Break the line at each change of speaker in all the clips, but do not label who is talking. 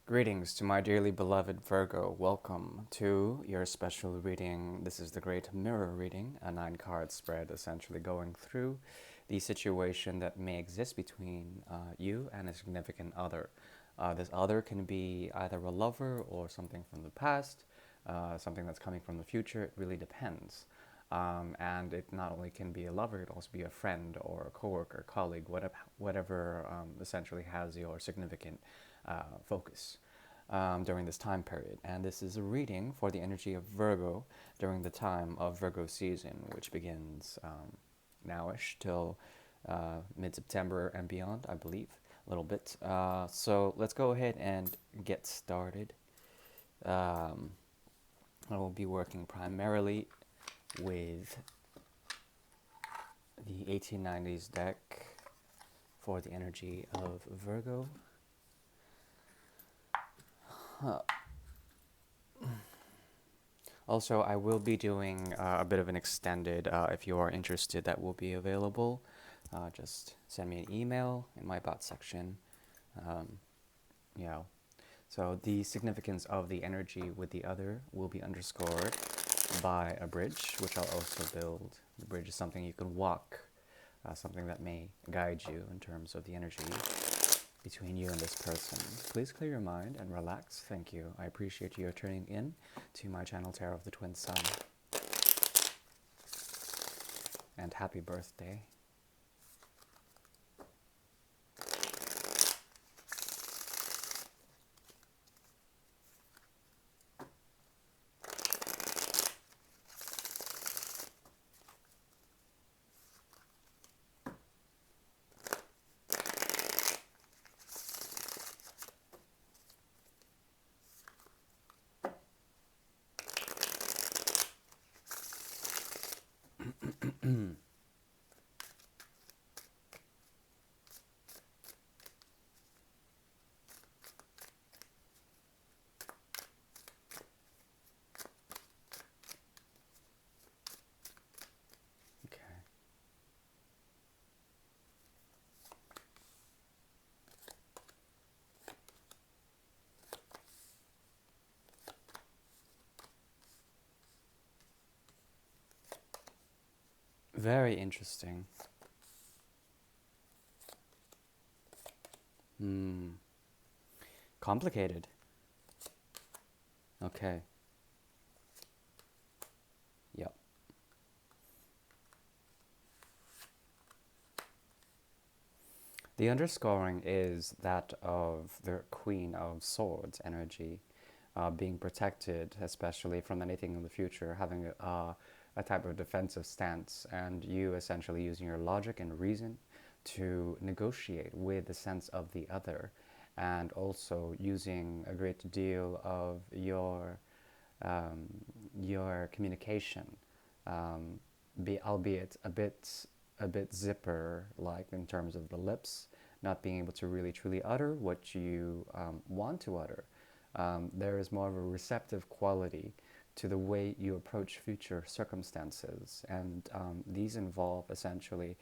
Greetings to my dearly beloved Virgo. Welcome to your special reading. This is the Great Mirror reading, a 9 card spread essentially going through the situation that may exist between you and a significant other. This other can be either a lover or something from the past, something that's coming from the future. It really depends. And it not only can be a lover, it can also be a friend or a coworker, colleague, whatever essentially has your significant focus during this time period. And this is a reading for the energy of Virgo during the time of Virgo season, which begins nowish till mid-September and beyond, I believe, a little bit. So let's go ahead and get started. I will be working primarily with the 1890s deck for the energy of Virgo. Also, I will be doing a bit of an extended, if you are interested, that will be available. Just send me an email in my bot section. Um, yeah. So the significance of the energy with the other will be underscored by a bridge, which I'll also build. The bridge is something you can walk, something that may guide you in terms of the energy between you and this person. Please clear your mind and relax. Thank you. I appreciate you tuning in to my channel Tarot of the Twin Sun. And happy birthday. Okay. Very interesting. Hmm. Complicated. Okay. Yep. The underscoring is that of the Queen of Swords energy, being protected, especially from anything in the future, having a type of defensive stance, and you essentially using your logic and reason to negotiate with the sense of the other, and also using a great deal of um, your communication, albeit a bit zipper like in terms of the lips, not being able to really truly utter what you want to utter. There is more of a receptive quality to the way you approach future circumstances, and these involve essentially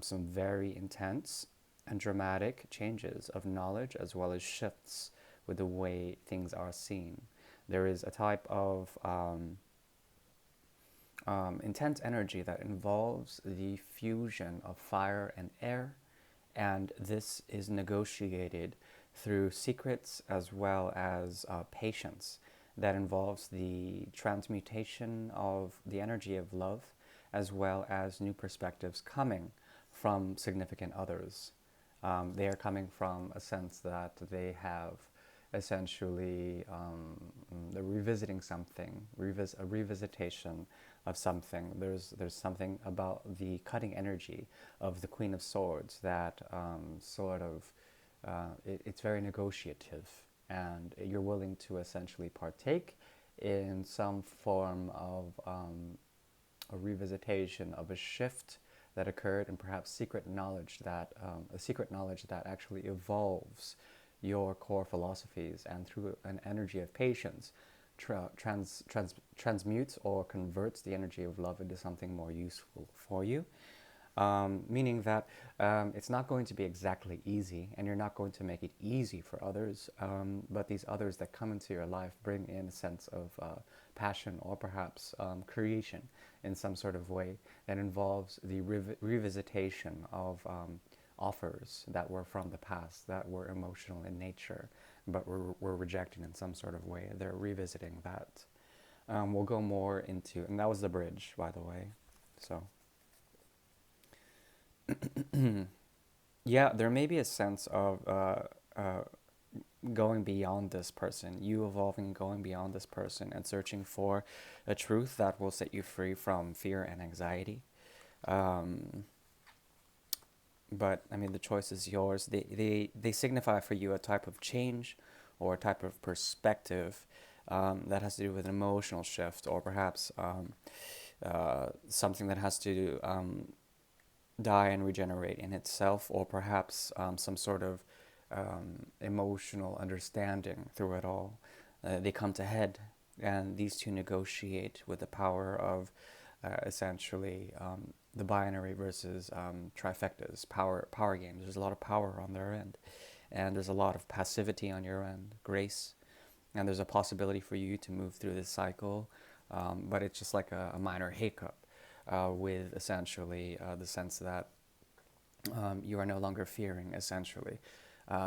some very intense and dramatic changes of knowledge as well as shifts with the way things are seen. There is a type of intense energy that involves the fusion of fire and air, and this is negotiated through secrets as well as patience. That involves the transmutation of the energy of love as well as new perspectives coming from significant others. They are coming from a sense that they have essentially they're revisiting something, a revisitation of something. There's something about the cutting energy of the Queen of Swords that it's very negotiative, and you're willing to essentially partake in some form of a revisitation of a shift that occurred, and perhaps a secret knowledge that actually evolves your core philosophies, and through an energy of patience transmutes or converts the energy of love into something more useful for you. meaning that it's not going to be exactly easy, and you're not going to make it easy for others. But these others that come into your life bring in a sense of passion or perhaps creation in some sort of way that involves the revisitation of offers that were from the past, that were emotional in nature, but were rejected in some sort of way. They're revisiting that. We'll go more into, and that was the bridge, by the way. So, yeah, there may be a sense of going beyond this person, you evolving, going beyond this person, and searching for a truth that will set you free from fear and anxiety. Um, but I mean, the choice is yours. They signify for you a type of change or a type of perspective that has to do with an emotional shift, or perhaps something that has to die and regenerate in itself, or perhaps some sort of emotional understanding through it all. They come to head, and these two negotiate with the power of essentially the binary versus trifectas, power games. There's a lot of power on their end, and there's a lot of passivity on your end, grace, and there's a possibility for you to move through this cycle, but it's just like a minor hiccup with essentially the sense that you are no longer fearing essentially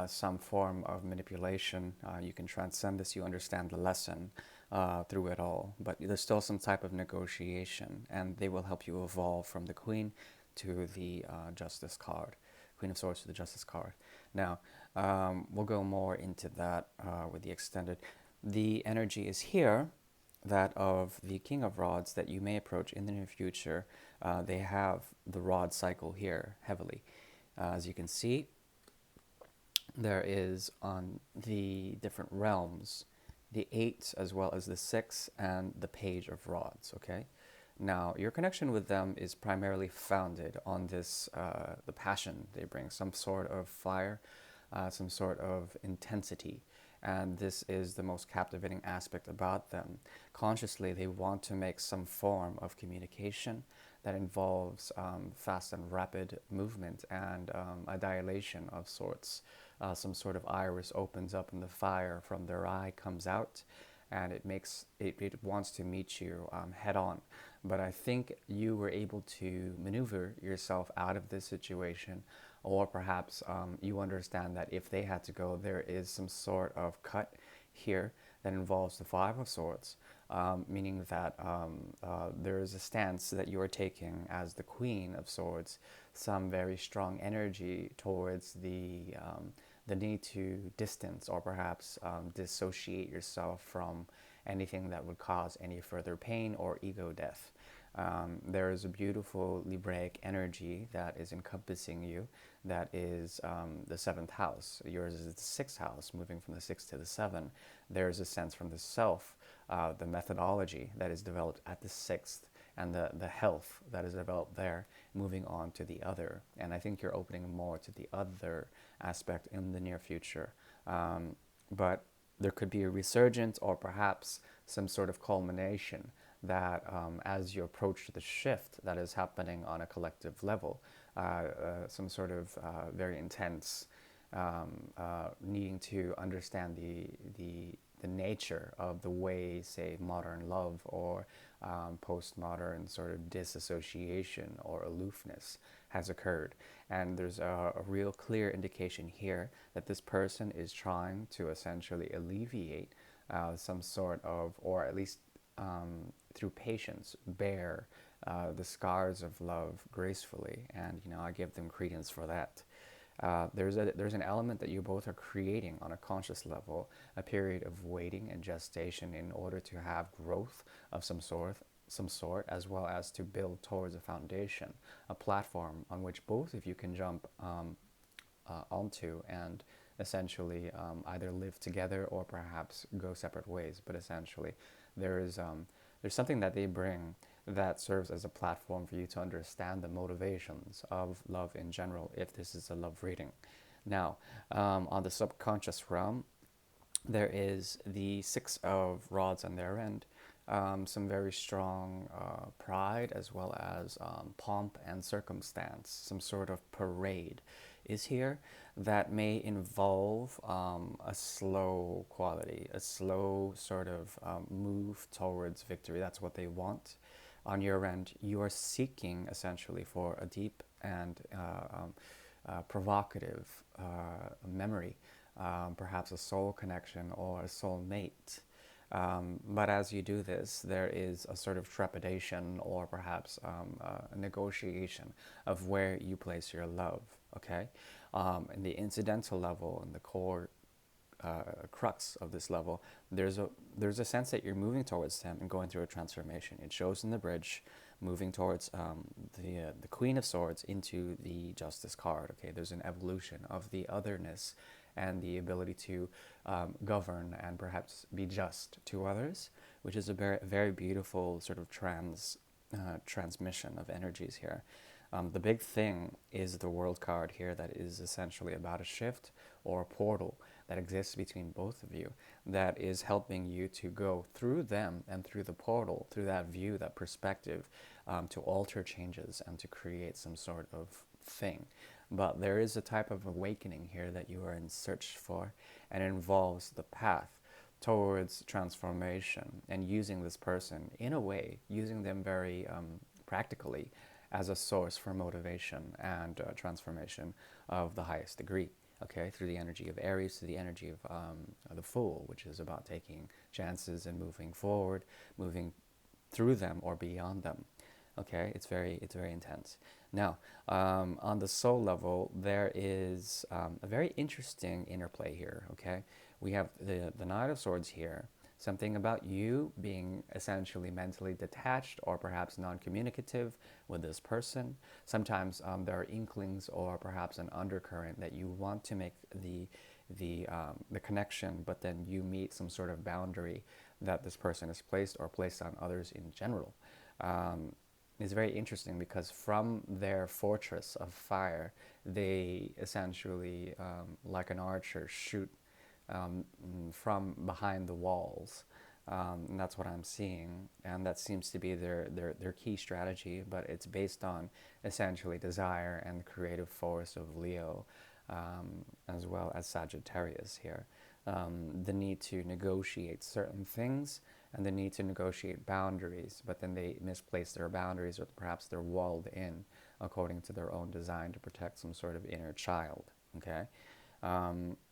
some form of manipulation. You can transcend this, you understand the lesson through it all, but there's still some type of negotiation, and they will help you evolve from the Queen to the Justice card, Queen of Swords to the Justice card. Now, we'll go more into that with the extended. The energy is here, that of the King of Rods that you may approach in the near future. They have the rod cycle here heavily. As you can see, there is on the different realms the 8 as well as the 6 and the Page of Rods, okay? Now, your connection with them is primarily founded on this, the passion they bring, some sort of fire, some sort of intensity. And this is the most captivating aspect about them. Consciously, they want to make some form of communication that involves fast and rapid movement and a dilation of sorts. Some sort of iris opens up and the fire from their eye comes out, and it wants to meet you head on. But I think you were able to maneuver yourself out of this situation, or perhaps you understand that if they had to go, there is some sort of cut here that involves the Five of Swords, meaning that there is a stance that you are taking as the Queen of Swords, some very strong energy towards the need to distance or perhaps dissociate yourself from anything that would cause any further pain or ego death. There is a beautiful Libraic energy that is encompassing you, that is the 7th house. Yours is the 6th house, moving from the 6 to the 7. There is a sense from the self, the methodology that is developed at the 6th, and the health that is developed there, moving on to the other. And I think you're opening more to the other aspect in the near future. But there could be a resurgence or perhaps some sort of culmination that as you approach the shift that is happening on a collective level, some sort of very intense needing to understand the nature of the way, say, modern love or postmodern sort of disassociation or aloofness has occurred. And there's a real clear indication here that this person is trying to essentially alleviate some sort of, or at least through patience, bear the scars of love gracefully. And, I give them credence for that. There's an element that you both are creating on a conscious level, a period of waiting and gestation in order to have growth of some sort, as well as to build towards a foundation, a platform on which both of you can jump onto and essentially either live together or perhaps go separate ways. But essentially, there's something that they bring that serves as a platform for you to understand the motivations of love in general, if this is a love reading. Now, on the subconscious realm, there is the 6 of Rods on their end, some very strong pride as well as pomp and circumstance. Some sort of parade is here that may involve a slow quality, a slow sort of move towards victory. That's what they want. On your end, you are seeking essentially for a deep and provocative memory, perhaps a soul connection or a soul mate. But as you do this, there is a sort of trepidation or perhaps a negotiation of where you place your love, okay? In the incidental level, in the core crux of this level, there's a sense that you're moving towards them and going through a transformation. It shows in the bridge, moving towards the Queen of Swords into the Justice card. Okay, there's an evolution of the otherness and the ability to govern and perhaps be just to others, which is a very, very beautiful sort of transmission of energies here. The big thing is the World card here that is essentially about a shift or a portal that exists between both of you that is helping you to go through them and through the portal, through that view, that perspective, to alter changes and to create some sort of thing. But there is a type of awakening here that you are in search for, and it involves the path towards transformation and using this person in a way, using them very practically as a source for motivation and transformation of the highest degree. Okay, through the energy of Aries, through the energy of the Fool, which is about taking chances and moving forward, moving through them or beyond them. Okay, it's very intense. Now, on the soul level, there is a very interesting interplay here. Okay, we have the Knight of Swords here. Something about you being essentially mentally detached or perhaps non-communicative with this person. Sometimes there are inklings or perhaps an undercurrent that you want to make the connection, but then you meet some sort of boundary that this person has placed or placed on others in general. It's very interesting because from their fortress of fire, they essentially, like an archer, shoot from behind the walls. And that's what I'm seeing, and that seems to be their key strategy, but it's based on essentially desire and the creative force of Leo, as well as Sagittarius here. The need to negotiate certain things and the need to negotiate boundaries, but then they misplace their boundaries, or perhaps they're walled in according to their own design to protect some sort of inner child. Okay,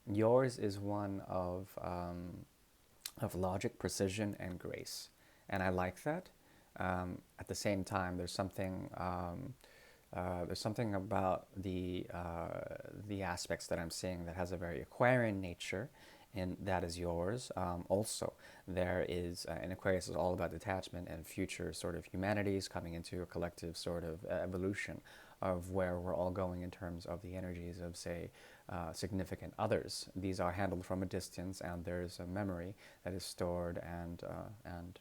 yours is one of logic, precision, and grace, and I like that. At the same time, there's something about the aspects that I'm seeing that has a very Aquarian nature, and that is yours. Also, there is, and Aquarius is all about detachment and future sort of humanities coming into a collective sort of evolution of where we're all going in terms of the energies of, say, significant others. These are handled from a distance, and there's a memory that is stored and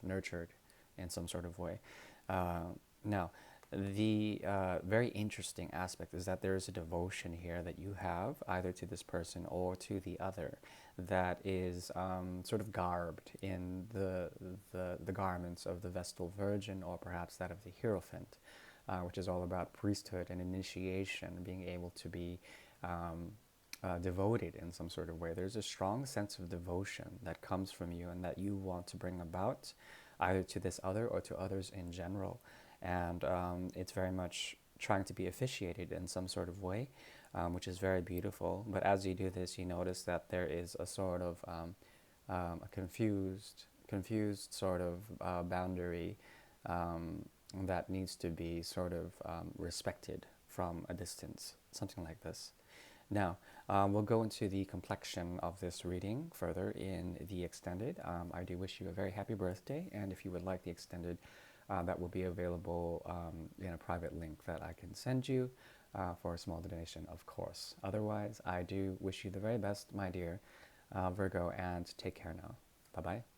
nurtured in some sort of way. Now, the very interesting aspect is that there is a devotion here that you have either to this person or to the other that is sort of garbed in the garments of the Vestal Virgin, or perhaps that of the Hierophant, which is all about priesthood and initiation, being able to be devoted in some sort of way. There's a strong sense of devotion that comes from you and that you want to bring about either to this other or to others in general. And it's very much trying to be officiated in some sort of way, which is very beautiful. But as you do this, you notice that there is a sort of a confused sort of boundary that needs to be sort of respected from a distance, something like this. Now, we'll go into the complexion of this reading further in the extended. I do wish you a very happy birthday, and if you would like the extended, that will be available in a private link that I can send you for a small donation, of course. Otherwise, I do wish you the very best, my dear Virgo, and take care now. Bye-bye.